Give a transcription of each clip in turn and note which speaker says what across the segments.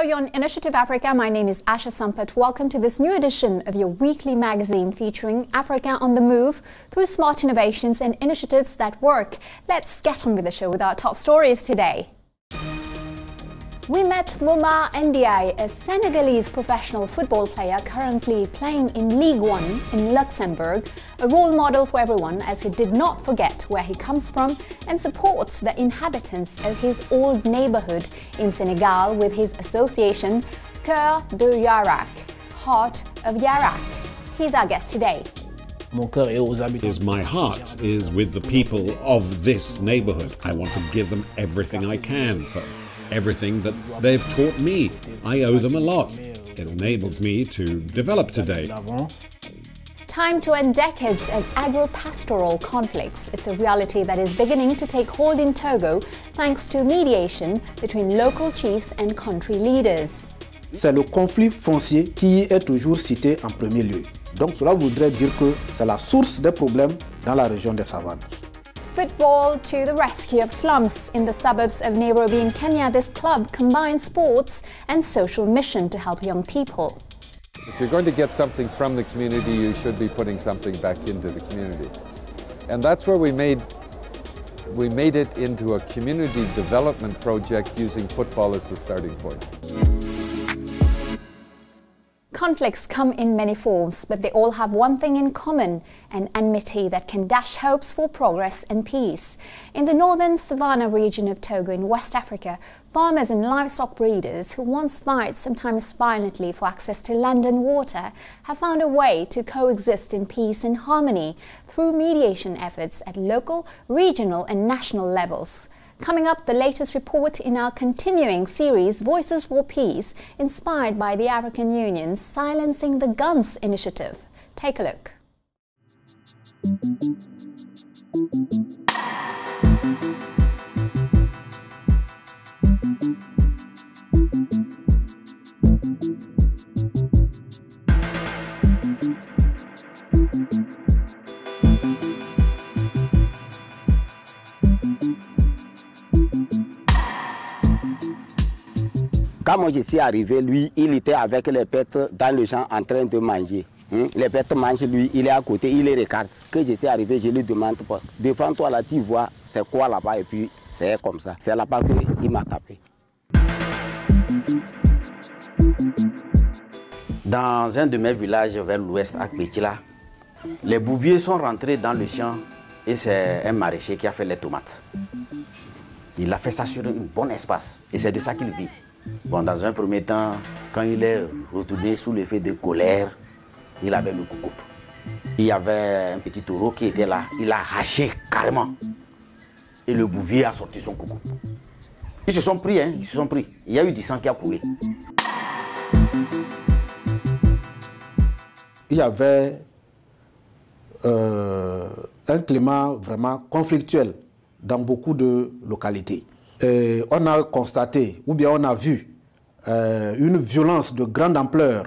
Speaker 1: you're on Initiative Africa. My name is Asha Sampat. Welcome to this new edition of your weekly magazine featuring Africa on the move through smart innovations and initiatives that work. Let's get on with the show with our top stories today. We met Momar N'Diaye, a Senegalese professional football player currently playing in Ligue 1 in Luxembourg, a role model for everyone as he did not forget where he comes from and supports the inhabitants of his old neighborhood in Senegal with his association Coeur de Yarakh, Heart of Yarakh. He's our guest today.
Speaker 2: My heart is with the people of this neighborhood. I want to give them everything I can for everything that they've taught me. I owe them a lot. It enables me to develop today.
Speaker 1: Time to end decades of agro-pastoral conflicts. It's a reality that is beginning to take hold in Togo thanks to mediation between local chiefs and country leaders.
Speaker 3: C'est le conflit foncier qui est toujours cité en premier lieu. Donc cela voudrait dire que c'est la source des problèmes dans la région des savanes.
Speaker 1: Football to the rescue of slums. In the suburbs of Nairobi in Kenya, this club combines sports and social mission to help young people.
Speaker 4: If you're going to get something from the community, you should be putting something back into the community. And that's where we made it into a community development project using football as the starting point.
Speaker 1: Conflicts come in many forms, but they all have one thing in common, an enmity that can dash hopes for progress and peace. In the northern savannah region of Togo in West Africa, farmers and livestock breeders who once fight, sometimes violently, for access to land and water have found a way to coexist in peace and harmony through mediation efforts at local, regional and national levels. Coming up, the latest report in our continuing series, Voices for Peace, inspired by the African Union's Silencing the Guns initiative. Take a look.
Speaker 5: Quand moi je suis arrivé, lui, il était avec les bêtes dans le champ en train de manger. Les bêtes mangent, lui, il est à côté, il les regarde. Quand je suis arrivé, je lui demande, devant toi là, tu vois, c'est quoi là-bas? Et puis, c'est comme ça. C'est là-bas qu'il m'a tapé. Dans un de mes villages vers l'ouest, à Pétila, les bouviers sont rentrés dans le champ et c'est un maraîcher qui a fait les tomates. Il a fait ça sur un bon espace et c'est de ça qu'il vit. Bon, dans un premier temps, quand il est retourné sous l'effet de colère, il avait le coucou. Il y avait un petit taureau qui était là, il a haché carrément. Et le bouvier a sorti son coucou. Ils se sont pris, ils se sont pris. Il y a eu du sang qui a coulé.
Speaker 3: Il y avait un climat vraiment conflictuel dans beaucoup de localités. Et on a constaté, ou bien on a vu une violence de grande ampleur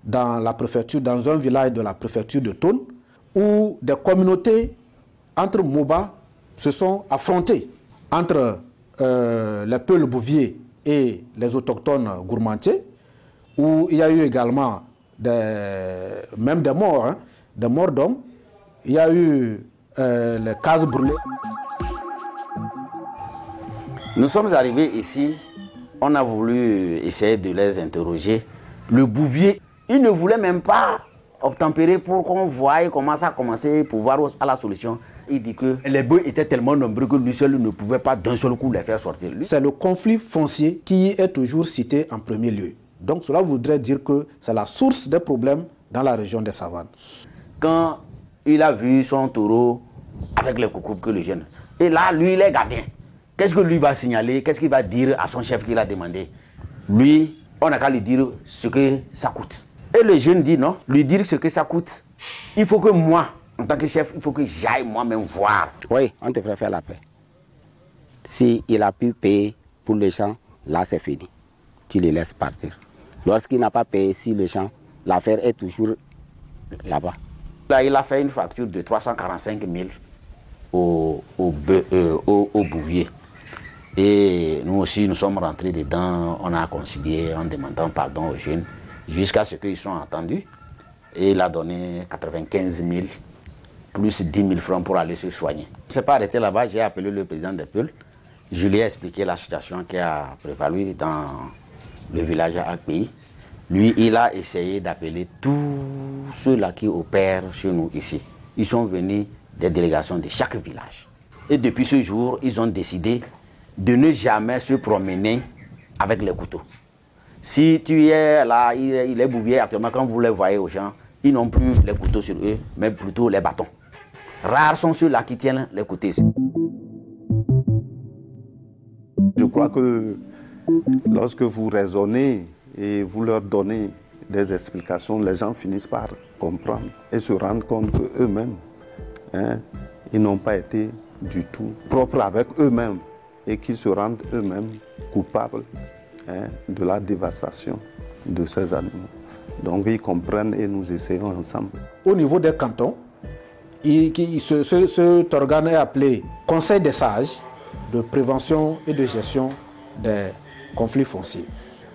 Speaker 3: dans la préfecture, dans un village de la préfecture de Thone, où des communautés entre Moba se sont affrontées entre les peuples bouviers et les autochtones gourmandiers, où il y a eu également même des morts, des morts d'hommes. Il y a eu les cases brûlées.
Speaker 5: Nous sommes arrivés ici, on a voulu essayer de les interroger. Le bouvier, il ne voulait même pas obtempérer pour qu'on voie comment ça a commencé pour voir à la solution. Il dit que les bœufs étaient tellement nombreux que lui seul ne pouvait pas d'un seul coup les faire sortir.
Speaker 3: C'est le conflit foncier qui est toujours cité en premier lieu. Donc cela voudrait dire que c'est la source des problèmes dans la région des savanes.
Speaker 5: Quand il a vu son taureau avec les coucous que le jeune, et là, lui, il est gardien. Qu'est-ce que lui va signaler? Qu'est-ce qu'il va dire à son chef qu'il a demandé? Lui, on n'a qu'à lui dire ce que ça coûte. Et le jeune dit non, lui dire ce que ça coûte. Il faut que moi, en tant que chef, il faut que j'aille moi-même voir. Oui, on devrait faire la paix. S'il a pu payer pour les champs, là c'est fini. Tu les laisses partir. Lorsqu'il n'a pas payé si le champ, l'affaire est toujours là-bas. Là, il a fait une facture de 345 000 au bouvier. Et nous aussi, nous sommes rentrés dedans, on a concilié en demandant pardon aux jeunes, jusqu'à ce qu'ils soient entendus. Et il a donné 95 000, plus 10 000 francs pour aller se soigner. Je ne s'est pas arrêté là-bas, j'ai appelé le président des Peuls. Je lui ai expliqué la situation qui a prévalu dans le village à Akpéi. Lui, il a essayé d'appeler tous ceux-là qui opèrent chez nous ici. Ils sont venus des délégations de chaque village. Et depuis ce jour, ils ont décidé de ne jamais se promener avec les couteaux. Si tu es là, il est bouvier actuellement, quand vous les voyez aux gens, ils n'ont plus les couteaux sur eux, mais plutôt les bâtons. Rares sont ceux-là qui tiennent les couteaux.
Speaker 6: Je crois que lorsque vous raisonnez et vous leur donnez des explications, les gens finissent par comprendre et se rendre compte qu'eux-mêmes, ils n'ont pas été du tout propres avec eux-mêmes et qu'ils se rendent eux-mêmes coupables de la dévastation de ces animaux. Donc ils comprennent et nous essayons ensemble.
Speaker 3: Au niveau des cantons, cet organe est appelé Conseil des sages de prévention et de gestion des conflits fonciers.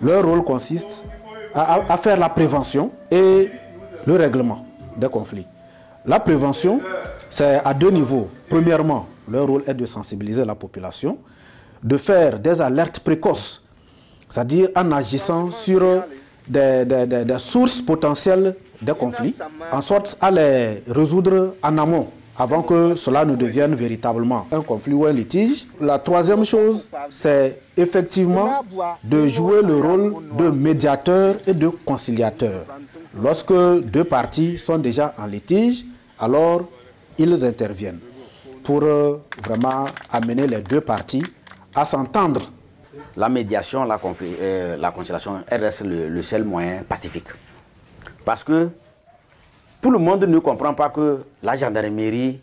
Speaker 3: Leur rôle consiste à faire la prévention et le règlement des conflits. La prévention, c'est à deux niveaux. Premièrement, leur rôle est de sensibiliser la population, de faire des alertes précoces, c'est-à-dire en agissant sur des sources potentielles des conflits, en sorte à les résoudre en amont, avant que cela ne devienne véritablement un conflit ou un litige. La troisième chose, c'est effectivement de jouer le rôle de médiateur et de conciliateur. Lorsque deux parties sont déjà en litige, alors ils interviennent pour vraiment amener les deux parties à s'entendre.
Speaker 5: La médiation, la conciliation, elle reste le seul moyen pacifique. Parce que tout le monde ne comprend pas que la gendarmerie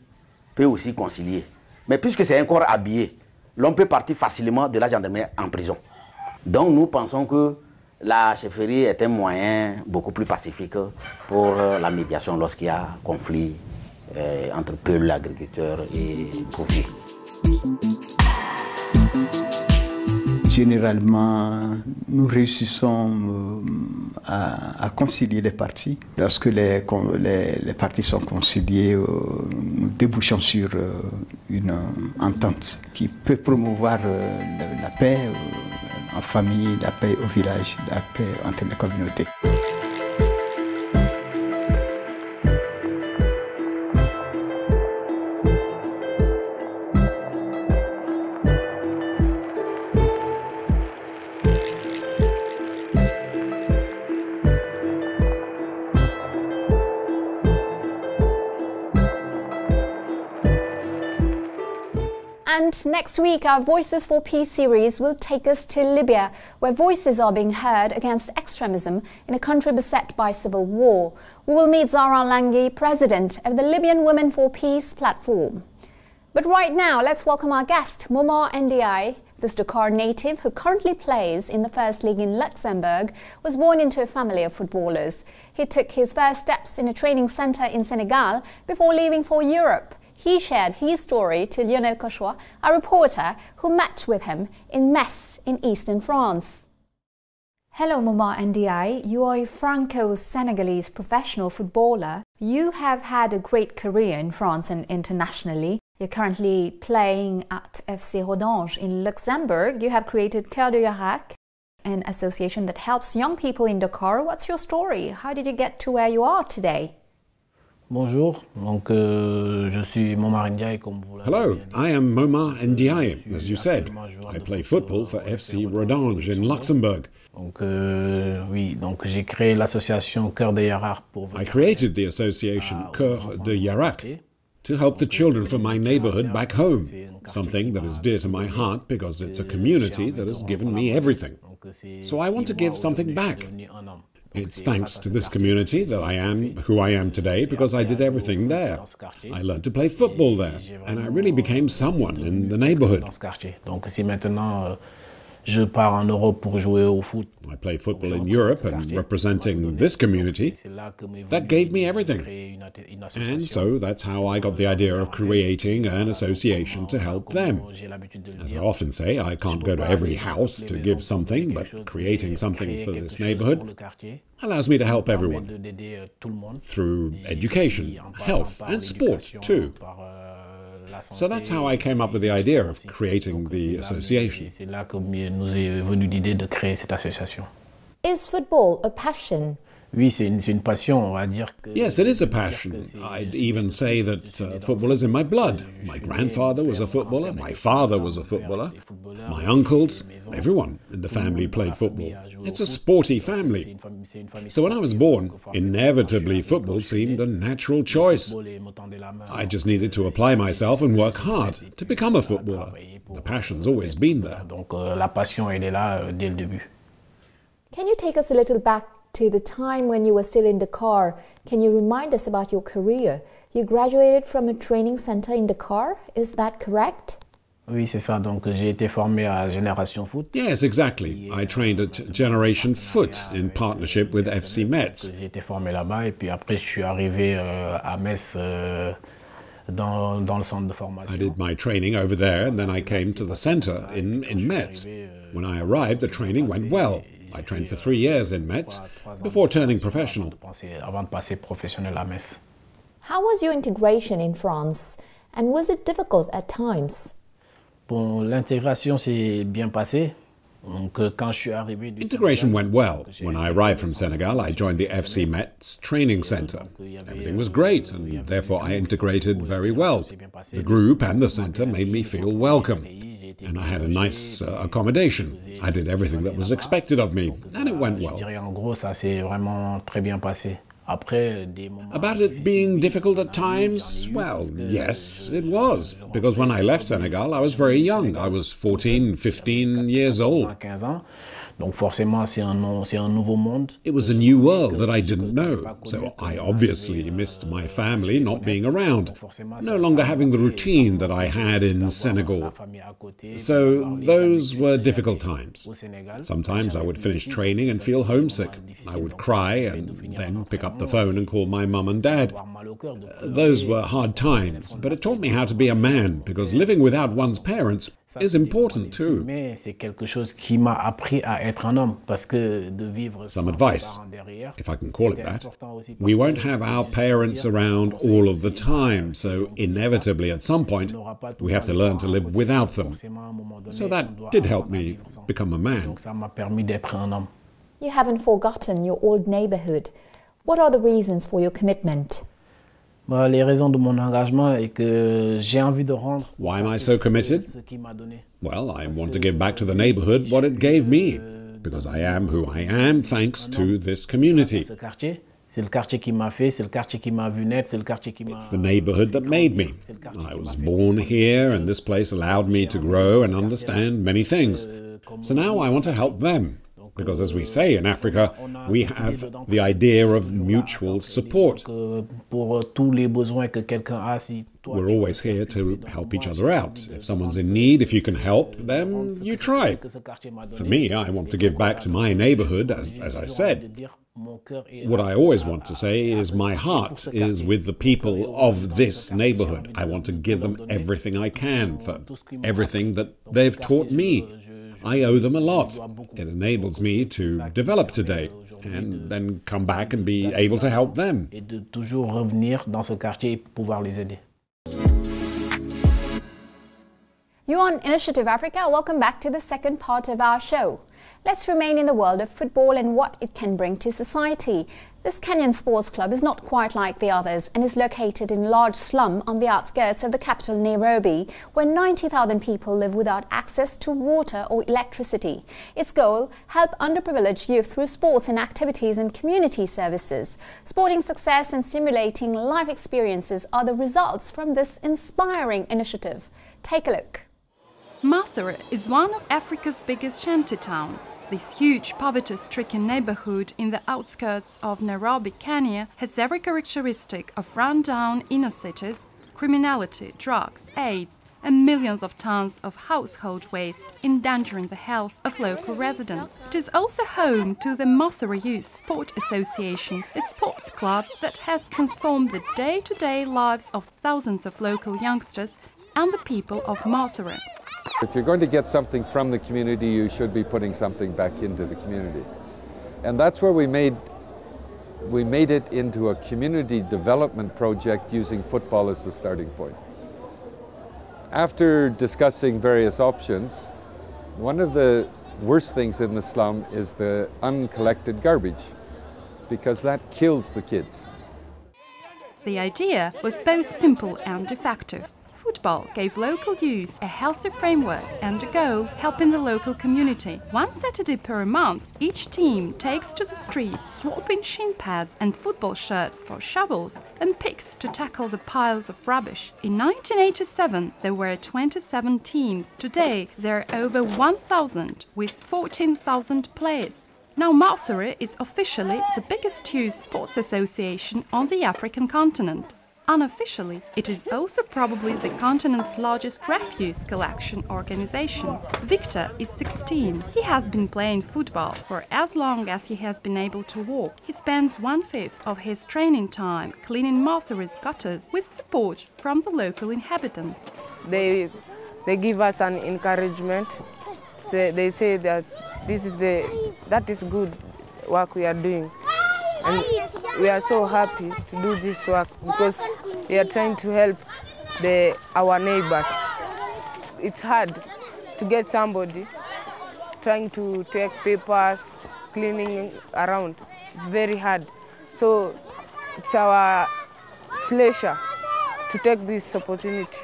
Speaker 5: peut aussi concilier. Mais puisque c'est un corps habillé, l'on peut partir facilement de la gendarmerie en prison. Donc nous pensons que la chefferie est un moyen beaucoup plus pacifique pour la médiation lorsqu'il y a conflit entre peuples, agriculteurs et profits.
Speaker 7: Généralement, nous réussissons à concilier les parties. Lorsque les parties sont conciliées, nous débouchons sur une entente qui peut promouvoir la paix en famille, la paix au village, la paix entre les communautés.
Speaker 1: And next week, our Voices for Peace series will take us to Libya, where voices are being heard against extremism in a country beset by civil war. We will meet Zahra Langui, president of the Libyan Women for Peace platform. But right now, let's welcome our guest, Momar N'Diaye. This Dakar native, who currently plays in the First League in Luxembourg, was born into a family of footballers. He took his first steps in a training centre in Senegal before leaving for Europe. He shared his story to Lionel Cochois, a reporter who met with him in Metz in eastern France. Hello, Momar N'Diaye. You are a Franco-Senegalese professional footballer. You have had a great career in France and internationally. You're currently playing at FC Rodange in Luxembourg. You have created Coeur de Yarakh, an association that helps young people in Dakar. What's your story? How did you get to where you are today?
Speaker 8: Bonjour, donc je suis Momar N'Diaye, comme vous l'avez dit.
Speaker 2: Hello, I am Momar N'Diaye, as you said. I play football for FC Rodange in Luxembourg.
Speaker 8: Donc oui, donc j'ai créé l'association Coeur de Yarakh pour
Speaker 2: I created the association Coeur de Yarakh to help the children from my neighborhood back home, something that is dear to my heart because it's a community that has given me everything. So I want to give something back. It's thanks to this community that I am who I am today because I did everything there. I learned to play football there and I really became someone in the neighborhood.
Speaker 8: Donc si maintenant Je pars en Europe pour jouer au foot.
Speaker 2: I played football in Europe and representing this community, that gave me everything. And so that's how I got the idea of creating an association to help them. As I often say, I can't go to every house to give something, but creating something for this neighborhood allows me to help everyone through education, health, and sport too. So that's how I came up with the idea of creating the association.
Speaker 8: C'est là que nous est venue l'idée de créer cette association.
Speaker 1: Is football a passion?
Speaker 8: Oui, c'est une passion, on va dire.
Speaker 2: Yes, it is a passion. I'd even say that football is in my blood. My grandfather was a footballer, my father was a footballer, my uncles, everyone in the family played football. It's a sporty family. So when I was born, inevitably football seemed a natural choice. I just needed to apply myself and work hard to become a footballer. The passion's always been there.
Speaker 8: Donc la passion, elle est là dès le début.
Speaker 1: Can you take us a little back to the time when you were still in Dakar? Can you remind us about your career? You graduated from a training center in Dakar, is that correct?
Speaker 8: Oui, c'est ça. Donc j'ai été formé à Génération Foot.
Speaker 2: Yes, exactly. I trained at Generation Foot in partnership with FC Metz.
Speaker 8: J'ai été formé là-bas et puis après je suis arrivé à Metz dans le centre de formation.
Speaker 2: I did my training over there and then I came to the center in Metz. When I arrived, the training went well. I trained for 3 years in Metz before turning professional.
Speaker 8: Avant de passer professionnel à Metz.
Speaker 1: How was your integration in France? And was it difficult at times?
Speaker 8: Bon, l'intégration s'est bien passée. Donc, quand je suis arrivé du
Speaker 2: Integration went well. When I arrived from Senegal, I joined the FC Metz training center. Everything was great, and therefore I integrated very well. The group and the center made me feel welcome. And I had a nice accommodation. I did everything that was expected of me, and it went well.
Speaker 8: Je dirais en gros, ça s'est vraiment très bien passé. Après, des moments
Speaker 2: About it being difficult at times, well, yes, it was. Because when I left Senegal, I was very young. I was 14, 15 years old.
Speaker 8: 15 ans. Donc forcément, c'est un nouveau monde.
Speaker 2: It was a new world that I didn't know, so I obviously missed my family not being around, no longer having the routine that I had in Senegal. So those were difficult times. Sometimes I would finish training and feel homesick. I would cry and then pick up the phone and call my mum and dad. Those were hard times, but it taught me how to be a man, because living without one's parents is important too.
Speaker 8: C'est quelque chose qui m'a appris à être un homme, parce que de vivre
Speaker 2: Some advice, if I can call it that. We won't have our parents around all of the time, so inevitably at some point we have to learn to live without them. So that did help me become a man.
Speaker 8: Ça m'a permis d'être un homme.
Speaker 1: You haven't forgotten your old neighborhood. What are the reasons for your commitment?
Speaker 8: Les raisons de mon engagement est que j'ai envie de rendre.
Speaker 2: Why am I so committed?
Speaker 8: Ce qu'il m'a donné.
Speaker 2: Well, I want to give back to the neighborhood what it gave me, because I am who I am thanks to this community.
Speaker 8: Ce quartier, c'est le quartier qui m'a fait, c'est le quartier qui m'a vu naître, c'est le quartier qui m'a.
Speaker 2: It's the neighborhood that made me. I was born here, and this place allowed me to grow and understand many things. So now I want to help them. Because as we say in Africa, we have the idea of mutual support.
Speaker 8: Pour tous les besoins que quelqu'un a, si
Speaker 2: We're always here to help each other out. If someone's in need, if you can help, then you try. For me, I want to give back to my neighborhood, as I said. What I always want to say is my heart is with the people of this neighborhood. I want to give them everything I can for everything that they've taught me. I owe them a lot. It enables me to develop today and then come back and be able to help them.
Speaker 8: Et de toujours revenir dans ce quartier et pouvoir les aider.
Speaker 1: You're on Initiative Africa. Welcome back to the second part of our show. Let's remain in the world of football and what it can bring to society. This Kenyan sports club is not quite like the others and is located in a large slum on the outskirts of the capital Nairobi, where 90,000 people live without access to water or electricity. Its goal, help underprivileged youth through sports and activities and community services. Sporting success and stimulating life experiences are the results from this inspiring initiative. Take a look.
Speaker 9: Mathare is one of Africa's biggest shanty towns. This huge poverty-stricken neighborhood in the outskirts of Nairobi, Kenya, has every characteristic of run-down inner cities: criminality, drugs, AIDS, and millions of tons of household waste, endangering the health of local residents. It is also home to the Mathare Youth Sport Association, a sports club that has transformed the day-to-day lives of thousands of local youngsters and the people of Mathare.
Speaker 4: If you're going to get something from the community, you should be putting something back into the community. And that's where we made it into a community development project using football as the starting point. After discussing various options, one of the worst things in the slum is the uncollected garbage, because that kills the kids.
Speaker 9: The idea was both simple and effective. Football gave local youth a healthy framework and a goal, helping the local community. One Saturday per month, each team takes to the streets, swapping shin pads and football shirts for shovels and picks to tackle the piles of rubbish. In 1987, there were 27 teams. Today, there are over 1,000 with 14,000 players. Now Mathare is officially the biggest youth sports association on the African continent. Unofficially, it is also probably the continent's largest refuse collection organization. Victor is 16. He has been playing football for as long as he has been able to walk. He spends 1/5 of his training time cleaning Mathare's gutters with support from the local inhabitants.
Speaker 10: They give us an encouragement. So they say that that is good work we are doing. And we are so happy to do this work because we are trying to help our neighbors. It's hard to get somebody trying to take papers, cleaning around. It's very hard. So it's our pleasure to take this opportunity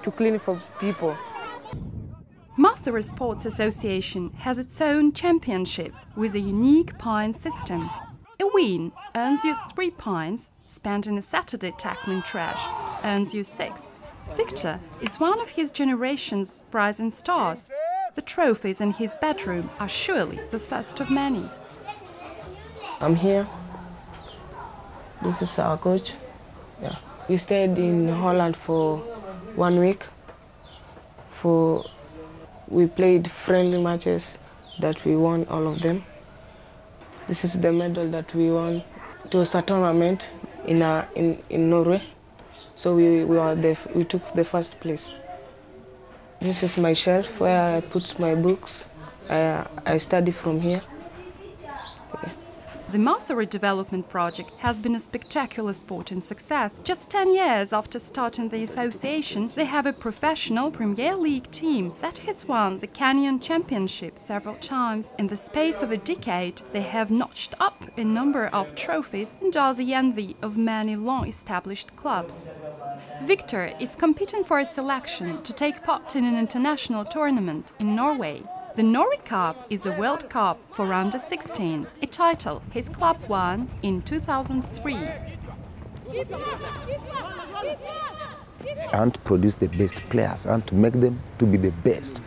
Speaker 10: to clean for people.
Speaker 9: Mathare Sports Association has its own championship with a unique point system. A win earns you 3 points, spending a Saturday tackling trash earns you 6. Victor is one of his generation's rising stars. The trophies in his bedroom are surely the first of many.
Speaker 10: I'm here. This is our coach. Yeah. We stayed in Holland for 1 week. We played friendly matches that we won all of them. This is the medal that we won. It was a tournament in Norway, so we took the first place. This is my shelf where I put my books. I study from here.
Speaker 9: The Mathare Development Project has been a spectacular sporting success. Just 10 years after starting the association, they have a professional Premier League team that has won the Kenyan Championship several times. In the space of a decade, they have notched up a number of trophies and are the envy of many long-established clubs. Victor is competing for a selection to take part in an international tournament in Norway. The Norway Cup is a World Cup for under-16s, a title his club won in 2003.
Speaker 11: I want to produce the best players. I want to make them to be the best.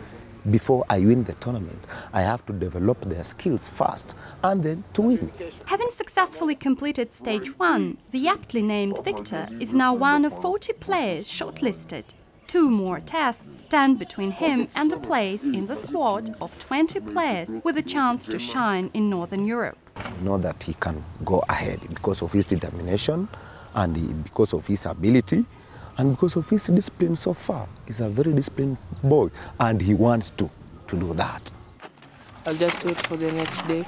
Speaker 11: Before I win the tournament, I have to develop their skills first and then to win.
Speaker 9: Having successfully completed stage 1, the aptly named Victor is now one of 40 players shortlisted. 2 more tests stand between him and a place in the squad of 20 players with a chance to shine in Northern Europe.
Speaker 11: I know that he can go ahead because of his determination and because of his ability and because of his discipline so far. He's a very disciplined boy and he wants to do that.
Speaker 10: I'll just wait for the next day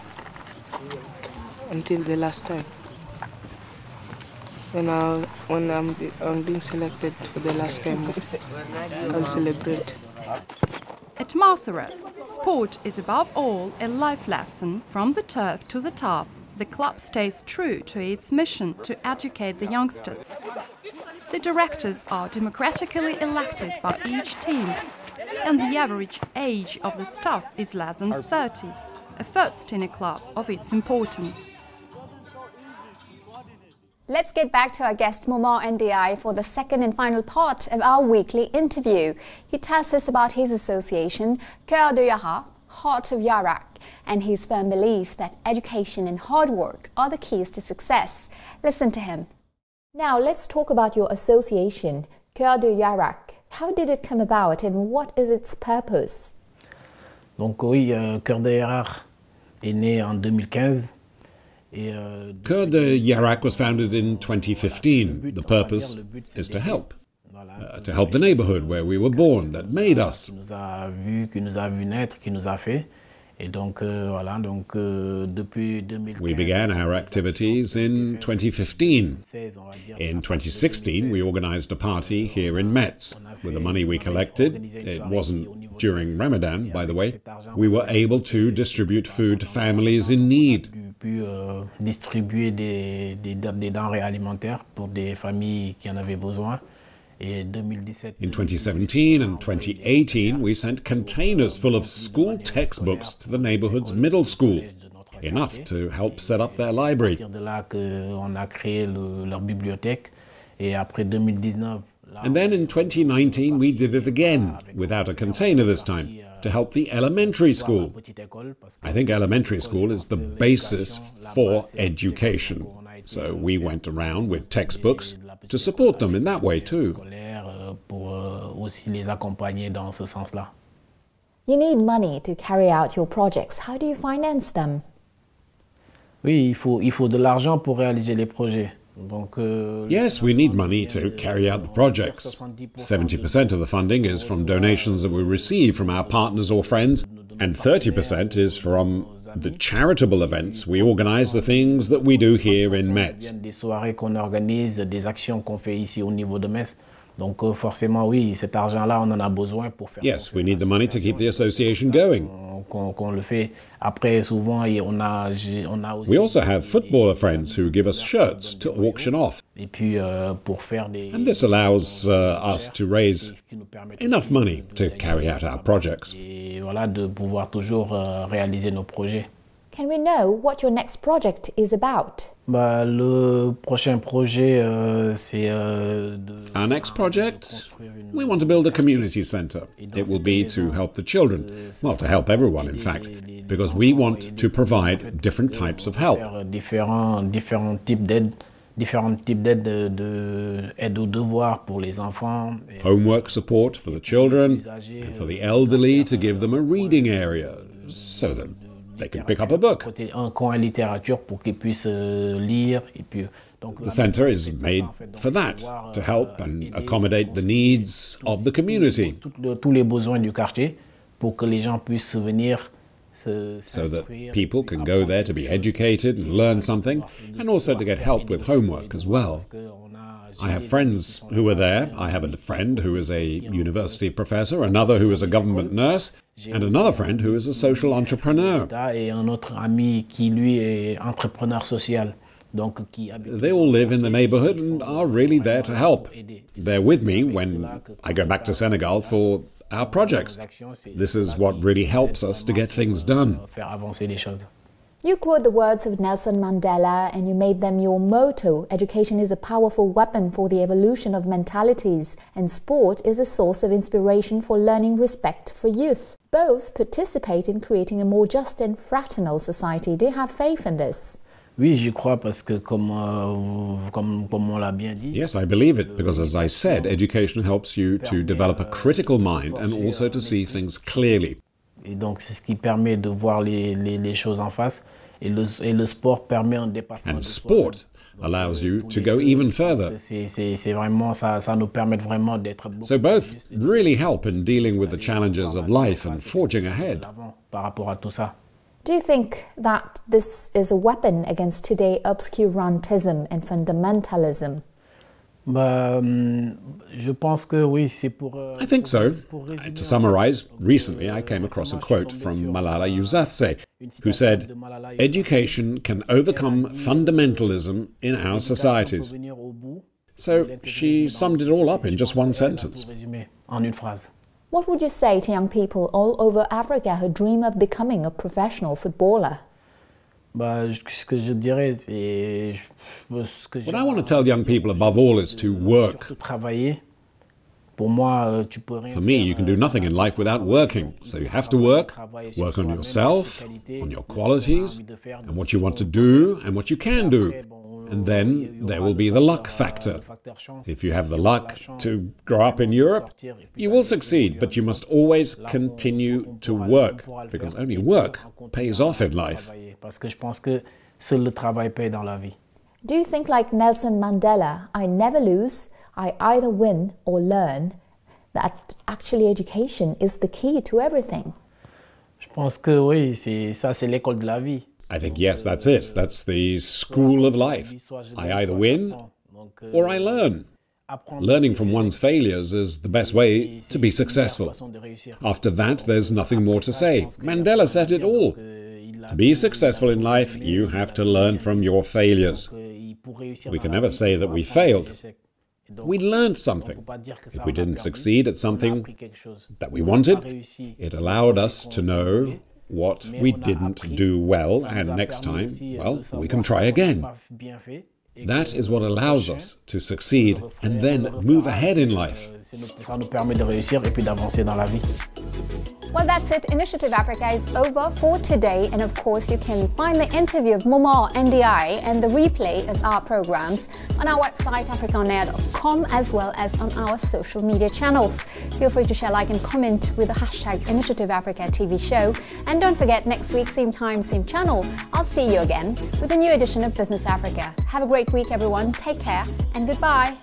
Speaker 10: until the last time. When I'm being selected for the last time, I'll celebrate.
Speaker 9: At Mathare, sport is above all a life lesson from the turf to the top. The club stays true to its mission to educate the youngsters. The directors are democratically elected by each team, and the average age of the staff is less than 30, a first in a club of its importance.
Speaker 1: Let's get back to our guest Momar N'Diaye for the second and final part of our weekly interview. He tells us about his association, Coeur de Yarakh, Heart of Yarakh, and his firm belief that education and hard work are the keys to success. Listen to him. Now let's talk about your association, Coeur de Yarakh. How did it come about and what is its purpose?
Speaker 8: Donc oui, Coeur de Yarakh est né en 2015.
Speaker 2: Coeur de Yarakh was founded in 2015. The purpose is to help the neighborhood where we were born, that made us.
Speaker 8: Qui nous a vu naître, qui nous a fait. Et donc, voilà, donc depuis 2015.
Speaker 2: We began our activities in 2015. In 2016, we organized a party here in Metz. With the money we collected, it wasn't during Ramadan, by the way, we were able to distribute food to families in need.
Speaker 8: Pu distribuer des denrées alimentaires pour des familles qui en avaient besoin.
Speaker 2: In 2017 and 2018, we sent containers full of school textbooks to the neighborhood's middle school, enough to help set up their library. And then in 2019, we did it again, without a container this time, to help the elementary school. I think elementary school is the basis for education. So we went around with textbooks to support them in that way too.
Speaker 1: You need money to carry out your projects. How do you finance them?
Speaker 8: Oui, il faut de l'argent pour réaliser les projets. Donc,
Speaker 2: yes, we need money to carry out the projects. 70% of the funding is from donations that we receive from our partners or friends, and 30% is from the charitable events we organize, the things that we do here in Metz.
Speaker 8: Des soirées qu'on organise, des actions qu'on fait ici au niveau de Metz. Donc forcément, oui, cet argent-là, on en a besoin pour faire.
Speaker 2: Yes, we need the money to keep the association going.
Speaker 8: Qu'on le fait. Après, souvent, on a aussi.
Speaker 2: We also have footballer friends who give us shirts to auction off.
Speaker 8: Et puis pour faire des.
Speaker 2: And this allows us to raise enough money to carry out our projects.
Speaker 8: Et voilà, de pouvoir toujours réaliser nos projets.
Speaker 1: Can we know what your next project is about?
Speaker 8: Bah, le prochain projet, c'est
Speaker 2: Our next project? We want to build a community center. It will be to help the children. Well, to help everyone, in fact, because we want to provide different types of help.
Speaker 8: Différents types d'aide. Différents types d'aide aux devoirs pour les enfants.
Speaker 2: Homework support for the children, and for the elderly to give them a reading area, so that they can pick up a book.
Speaker 8: Un coin littérature pour qu'ils puissent lire. Et puis, donc,
Speaker 2: the center is made for that, to help and accommodate the needs of the community.
Speaker 8: Tous les besoins du quartier pour que les gens puissent venir.
Speaker 2: So that people can go there to be educated and learn something, and also to get help with homework as well. I have friends who are there. I have a friend who is a university professor, another who is a government nurse, and another friend who is a social entrepreneur.
Speaker 8: Et un autre ami qui, lui, est entrepreneur social.
Speaker 2: They all live in the neighborhood and are really there to help. They're with me when I go back to Senegal for our projects. This is what really helps us to get things done.
Speaker 1: You quote the words of Nelson Mandela and you made them your motto. Education is a powerful weapon for the evolution of mentalities, and sport is a source of inspiration for learning respect for youth. Both participate in creating a more just and fraternal society. Do you have faith in this?
Speaker 8: Oui, j'y crois parce que comme on l'a bien dit.
Speaker 2: Yes, I believe it because, as I said, education helps you to develop a critical mind and also to see things clearly.
Speaker 8: Et donc c'est ce qui permet de voir les choses en face, et le sport permet un dépassement.
Speaker 2: And sport allows you to go even further.
Speaker 8: C'est vraiment ça nous permet vraiment d'être.
Speaker 2: So both really help in dealing with the challenges of life and forging ahead.
Speaker 8: Par rapport à tout ça.
Speaker 1: Do you think that this is a weapon against today's obscurantism and fundamentalism?
Speaker 8: Je pense que oui, c'est pour.
Speaker 2: I think so. To summarize, recently I came across a quote from Malala Yousafzai, who said, "Education can overcome fundamentalism in our societies." So she summed it all up in just one sentence.
Speaker 8: En une phrase.
Speaker 1: What would you say to young people all over Africa who dream of becoming a professional footballer?
Speaker 2: Ce que je dirais, what I want to tell young people above all is to work. For me, you can do nothing in life without working. So you have to work on yourself, on your qualities, and what you want to do and what you can do. And then there will be the luck factor. If you have the luck to grow up in Europe, you will succeed, but you must always continue to work, because only work pays off in life.
Speaker 12: Do you think, like Nelson Mandela, I never lose, I either win or learn, that actually education is the key to everything?
Speaker 2: I think, yes, that's it. That's the school of life. I either win or I learn. Learning from one's failures is the best way to be successful. After that, there's nothing more to say. Mandela said it all. To be successful in life, you have to learn from your failures. We can never say that we failed. We learned something. If we didn't succeed at something that we wanted, it allowed us to know what we didn't do well, and next time, well, we can try again. That is what allows us to succeed and then move ahead in life.
Speaker 1: Well, that's it. Initiative Africa is over for today. And of course, you can find the interview of Momar N'Diaye and the replay of our programs on our website, africaonair.com, as well as on our social media channels. Feel free to share, like, and comment with the hashtag Initiative Africa TV show. And don't forget, next week, same time, same channel, I'll see you again with a new edition of Business Africa. Have a great week, everyone. Take care and goodbye.